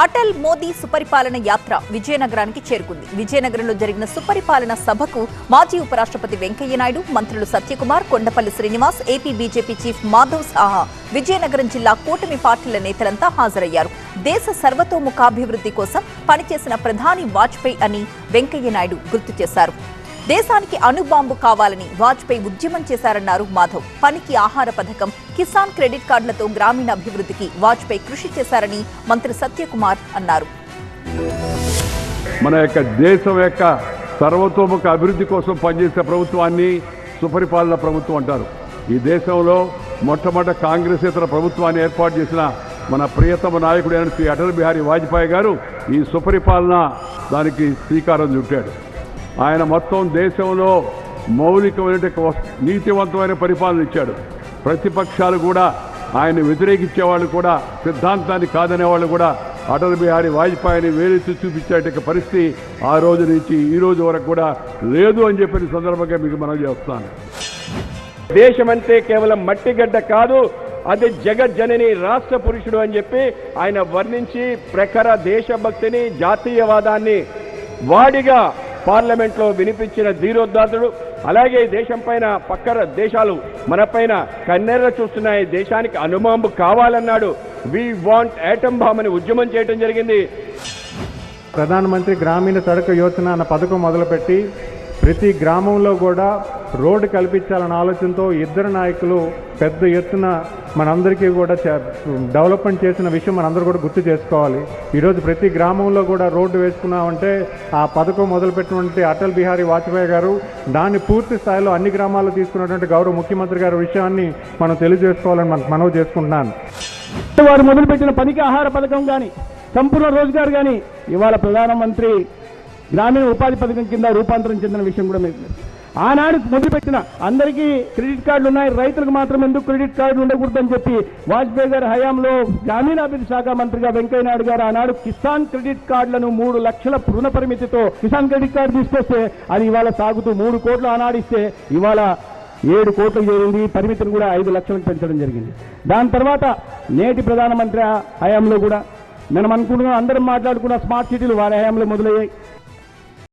అటల్ మోదీ సుపరిపాలన యాత్ర విజయనగరానికి చేరుకుంది. విజయనగరంలో జరిగిన సుపరిపాలన సభకు మాజీ ఉపరాష్ట్రపతి వెంకయ్య నాయుడు, మంత్రులు Satyakumar, Kondapalli Srinivas, AP BJP chief Madhav Saha, Vizianagaram జిల్లా కూటమి పార్టీల నేతలంతా హాజరయ్యారు. దేశ సర్వతోముఖాభివృద్ధి కోసం పనిచేసిన ప్రధాని వాజ్పేయి అని వెంకయ్య నాయుడు గుర్తు చేశారు. దేశానికి అణుబాంబు కావాలని వాజ్పేయి ఉద్యమం చేశారన్నారు మాధవ్. పనికి ఆహార పథకం, కిసాన్ క్రెడిట్ కార్డులతో గ్రామీణ అభివృద్ధికి వాజ్పేయి కృషి చేశారని మంత్రి సత్యకుమార్ అన్నారు. మన యొక్క దేశం యొక్క సర్వతోముఖ అభివృద్ధి కోసం పనిచేసే ప్రభుత్వాన్ని సుపరిపాలన ప్రభుత్వం అంటారు. ఈ దేశంలో మొట్టమొదటి కాంగ్రెసేతర ప్రభుత్వాన్ని ఏర్పాటు చేసిన మన ప్రియతమ నాయకుడైన శ్రీ అటల్ బిహారీ వాజ్పేయి గారు ఈ సుపరిపాలన దానికి శ్రీకారం చుట్టాడు. ఆయన మొత్తం దేశంలో మౌలికమైన నీతివంతమైన పరిపాలన ఇచ్చాడు. ప్రతిపక్షాలు కూడా ఆయన వ్యతిరేకించేవాళ్ళు కూడా, సిద్ధాంతాన్ని కాదనేవాళ్ళు కూడా అటల్ బిహారీ వాజ్పేయిని వేలెత్తి చూపించేట పరిస్థితి ఆ రోజు నుంచి ఈ రోజు వరకు కూడా లేదు అని చెప్పిన సందర్భంగా మీకు మనం చేస్తాను. దేశమంటే కేవలం మట్టిగడ్డ కాదు, అది జగజ్జనని రాష్ట్ర పురుషుడు అని చెప్పి ఆయన వర్ణించి ప్రఖర దేశభక్తిని, జాతీయవాదాన్ని వాడిగా పార్లమెంట్లో వినిపించిన ధీరోద్ధాతుడు. అలాగే దేశం పైన పక్కన దేశాలు మన పైన కన్నెర్ర చూస్తున్నాయి, దేశానికి అణుబాంబు కావాలన్నాడు. వి వాంట్ యాటమ్ బాంబ్ అని ఉద్యమం చేయడం జరిగింది. ప్రధానమంత్రి గ్రామీణ సడక్ యోజన అన్న పథకం మొదలుపెట్టి ప్రతి గ్రామంలో కూడా రోడ్డు కల్పించాలన్న ఆలోచనతో ఇద్దరు నాయకులు పెద్ద ఎత్తున మనందరికీ కూడా డెవలప్మెంట్ చేసిన విషయం మనందరూ కూడా గుర్తు చేసుకోవాలి. ఈరోజు ప్రతి గ్రామంలో కూడా రోడ్డు వేసుకున్నామంటే ఆ పథకం మొదలుపెట్టినటువంటి అటల్ బిహారీ వాజ్పేయి గారు దాన్ని పూర్తి స్థాయిలో అన్ని గ్రామాల్లో తీసుకున్నటువంటి గౌరవ ముఖ్యమంత్రి గారి విషయాన్ని మనం తెలియజేసుకోవాలని మనవి చేసుకుంటున్నాను. వారు మొదలుపెట్టిన పనికి ఆహార పథకం కానీ, సంపూర్ణ రోజ్గార్ కానీ ఇవాళ ప్రధానమంత్రి గ్రామీణ ఉపాధి పథకం కింద రూపాంతరం చెందిన విషయం కూడా మీకు ఆనాడు మొదలుపెట్టిన అందరికీ క్రెడిట్ కార్డులు ఉన్నాయి, రైతులకు మాత్రం ఎందుకు క్రెడిట్ కార్డు ఉండకూడదని చెప్పి వాజ్పేయి గారి హయాంలో గ్రామీణాభివృద్ధి శాఖ మంత్రిగా వెంకయ్య నాయుడు గారు ఆనాడు కిసాన్ క్రెడిట్ కార్డులను 3 లక్షల రుణ పరిమితితో కిసాన్ క్రెడిట్ కార్డు తీసుకొస్తే అది ఇవాళ సాగుతూ 3 కోట్లు ఆనాడు ఇస్తే ఇవాళ 7 కోట్లకు చేరింది. పరిమితిని కూడా 5 లక్షలకు పెంచడం జరిగింది. దాని తర్వాత నేటి ప్రధానమంత్రి హయాంలో కూడా మనం అనుకుంటున్నాం, అందరం మాట్లాడుకున్న స్మార్ట్ సిటీలు వారి హయాంలో మొదలయ్యాయి.